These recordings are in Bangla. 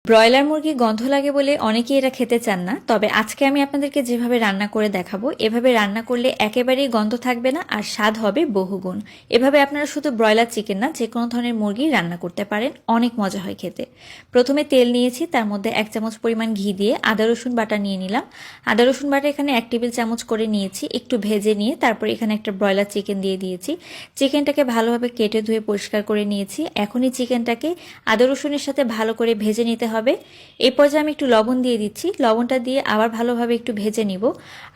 ব্রয়লার মুরগি গন্ধ লাগে বলে অনেকেই এটা খেতে চান না, তবে আজকে আমি আপনাদেরকে যেভাবে রান্না করে দেখাবো এভাবে রান্না করলে একেবারেই গন্ধ থাকবে না আর স্বাদ হবে বহুগুণ। এভাবে আপনারা শুধু ব্রয়লার চিকেন না, যে কোনো ধরনের মুরগি রান্না করতে পারেন, অনেক মজা হয় খেতে। প্রথমে তেল নিয়েছি, তার মধ্যে 1 চামচ পরিমাণ ঘি দিয়ে আদা রসুন বাটা নিয়ে নিলাম। আদা রসুন বাটা এখানে 1 টেবিল চামচ করে নিয়েছি। একটু ভেজে নিয়ে তারপর এখানে একটা ব্রয়লার চিকেন দিয়ে দিয়েছি। চিকেনটাকে ভালোভাবে কেটে ধুয়ে পরিষ্কার করে নিয়েছি। এখনই চিকেনটাকে আদা রসুনের সাথে ভালো করে ভেজে নিতে হবে। এই পর্যায়ে আমি একটু লবণ দিয়ে দিচ্ছি। লবণটা দিয়ে আবার ভালোভাবে একটু ভেজে নিব।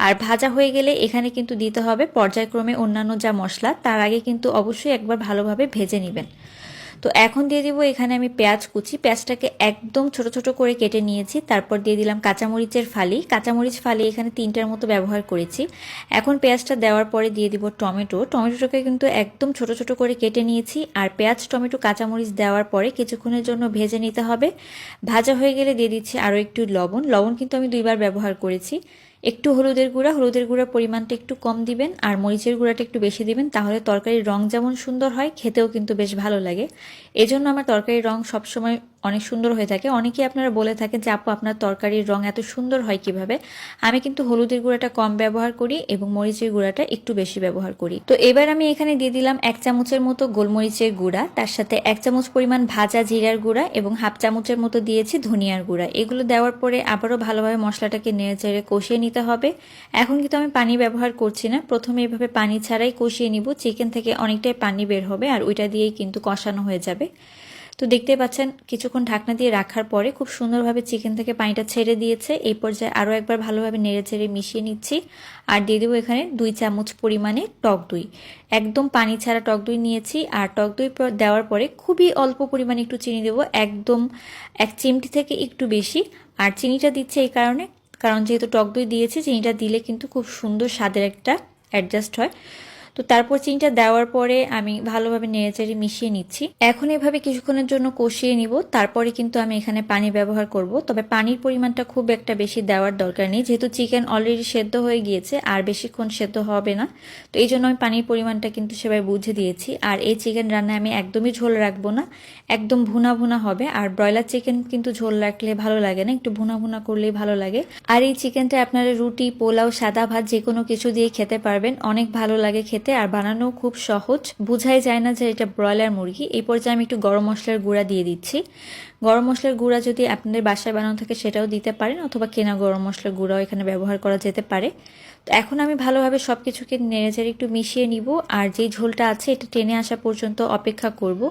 আর ভাজা হয়ে গেলে এখানে কিন্তু দিতে হবে পর্যায়ক্রমে অন্যান্য যা মশলা, তার আগে কিন্তু অবশ্যই একবার ভালোভাবে ভেজে নেবেন। তো এখন দিয়ে দিব এখানে আমি পেঁয়াজ কুচি। পেঁয়াজটাকে একদম ছোট ছোট করে কেটে নিয়েছি। তারপর দিয়ে দিলাম কাঁচামরিচের ফালি। কাঁচামরিচ ফালি এখানে 3টার মতো ব্যবহার করেছি। এখন পেঁয়াজটা দেওয়ার পরে দিয়ে দিব টমেটো। টমেটোটাকে কিন্তু একদম ছোট ছোট করে কেটে নিয়েছি। আর পেঁয়াজ, টমেটো, কাঁচামরিচ দেওয়ার পরে কিছুক্ষণের জন্য ভেজে নিতে হবে। ভাজা হয়ে গেলে দিয়ে দিচ্ছি আরও একটু লবণ। লবণ কিন্তু আমি 2বার ব্যবহার করেছি। একটু হলুদের গুঁড়ার পরিমাণটা একটু কম দিবেন আর মরিচের গুঁড়াটা একটু বেশি দিবেন, তাহলে তরকারির রং যেমন সুন্দর হয়, খেতেও কিন্তু বেশ ভালো লাগে। এজন্য আমার তরকারির রং সবসময় অনেক সুন্দর হয়ে থাকে। অনেকেই আপনারা বলে থাকেন যে আপু আপনার তরকারির রং এত সুন্দর হয় কিভাবে। আমি কিন্তু হলুদের গুঁড়াটা কম ব্যবহার করি এবং মরিচের গুঁড়াটা একটু বেশি ব্যবহার করি। তো এবার আমি এখানে দিয়ে দিলাম 1 চামচের মতো গোলমরিচের গুঁড়া, তার সাথে 1 চামচ পরিমাণ ভাজা জিরার গুঁড়া এবং 1/2 চামচের মতো দিয়েছি ধনিয়ার গুঁড়া। এগুলো দেওয়ার পরে আবারও ভালোভাবে মশলাটাকে নেড়েচেড়ে কষিয়ে নিতে হবে। এখন কিন্তু আমি পানি ব্যবহার করছি না, প্রথমে এইভাবে পানি ছাড়াই কষিয়ে নিব। চিকেন থেকে অনেকটাই পানি বের হবে আর ওইটা দিয়েই কিন্তু কষানো হয়ে যাবে। তো দেখতে পাচ্ছেন কিছুক্ষণ ঢাকনা দিয়ে রাখার পরে খুব সুন্দরভাবে চিকেন থেকে পানিটা ছেড়ে দিয়েছে। এই পর্যায়ে আরও একবার ভালোভাবে নেড়েচেড়ে মিশিয়ে নিচ্ছি। আর দিয়ে দেবো এখানে 2 চামচ পরিমাণে টক দই। একদম পানি ছাড়া টক দই নিয়েছি। আর টক দই দেওয়ার পরে খুবই অল্প পরিমাণে একটু চিনি দেবো, একদম 1 চিমটি থেকে একটু বেশি। আর চিনিটা দিচ্ছে এই কারণ যেহেতু টক দই দিয়েছি, চিনিটা দিলে কিন্তু খুব সুন্দর স্বাদের একটা অ্যাডজাস্ট হয়। তো তারপর চিনিটা দেওয়ার পরে আমি ভালোভাবে নেড়েচেড়ে মিশিয়ে নিচ্ছি। এখন এভাবে কিছুক্ষণের জন্য কষিয়ে নিব। তারপরে কিন্তু আমি এখানে পানি ব্যবহার করব, তবে পানির পরিমাণটা খুব একটা বেশি দেওয়ার দরকার নেই, যেহেতু চিকেন অলরেডি সেদ্ধ হয়ে গিয়েছে আর বেশিক্ষণ সেদ্ধ হবে না। তো এই জন্য আমি পানির পরিমাণটা কিন্তু সেভাবে বুঝে দিয়েছি। আর এই চিকেন রান্নায় আমি একদমই ঝোল রাখবো না, একদম ভুনা ভুনা হবে। আর ব্রয়লার চিকেন কিন্তু ঝোল রাখলে ভালো লাগে না, একটু ভুনা ভুনা করলেই ভালো লাগে। আর এই চিকেনটা আপনারা রুটি, পোলাও, সাদা ভাত যে কোনো কিছু দিয়ে খেতে পারবেন, অনেক ভালো লাগে খেতে। আর বানানো খুব সহজ, বুঝাই যায় না যে এটা ব্রয়লার মুরগি। এই পর্যায়ে আমি একটু গরম মশলার গুঁড়া দিয়ে দিচ্ছি। গরম মশলার গুঁড়া যদি আপনাদের বাসায় বানানো থাকে সেটাও দিতে পারেন, অথবা কেনা গরম মশলার গুঁড়াও এখানে ব্যবহার করা যেতে পারে। তো এখন আমি ভালোভাবে সব কিছুকে নেড়েচেড়ে একটু মিশিয়ে নিব। আর যেই ঝোলটা আছে এটা টেনে আসা পর্যন্ত অপেক্ষা করব।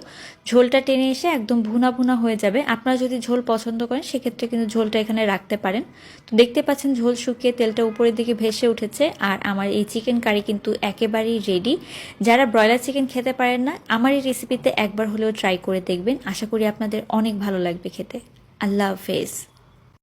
ঝোলটা টেনে এসে একদম ভুনা ভুনা হয়ে যাবে। আপনারা যদি ঝোল পছন্দ করেন সেক্ষেত্রে কিন্তু ঝোলটা এখানে রাখতে পারেন। তো দেখতে পাচ্ছেন ঝোল শুকিয়ে তেলটা উপরের দিকে ভেসে উঠেছে। আর আমার এই চিকেন কারি কিন্তু একেবারেই রেডি। যারা ব্রয়লার চিকেন খেতে পারেন না, আমার এই রেসিপিতে একবার হলেও ট্রাই করে দেখবেন। আশা করি আপনাদের অনেক ভালো লাগবে খেতে। আল্লাহ হাফেজ।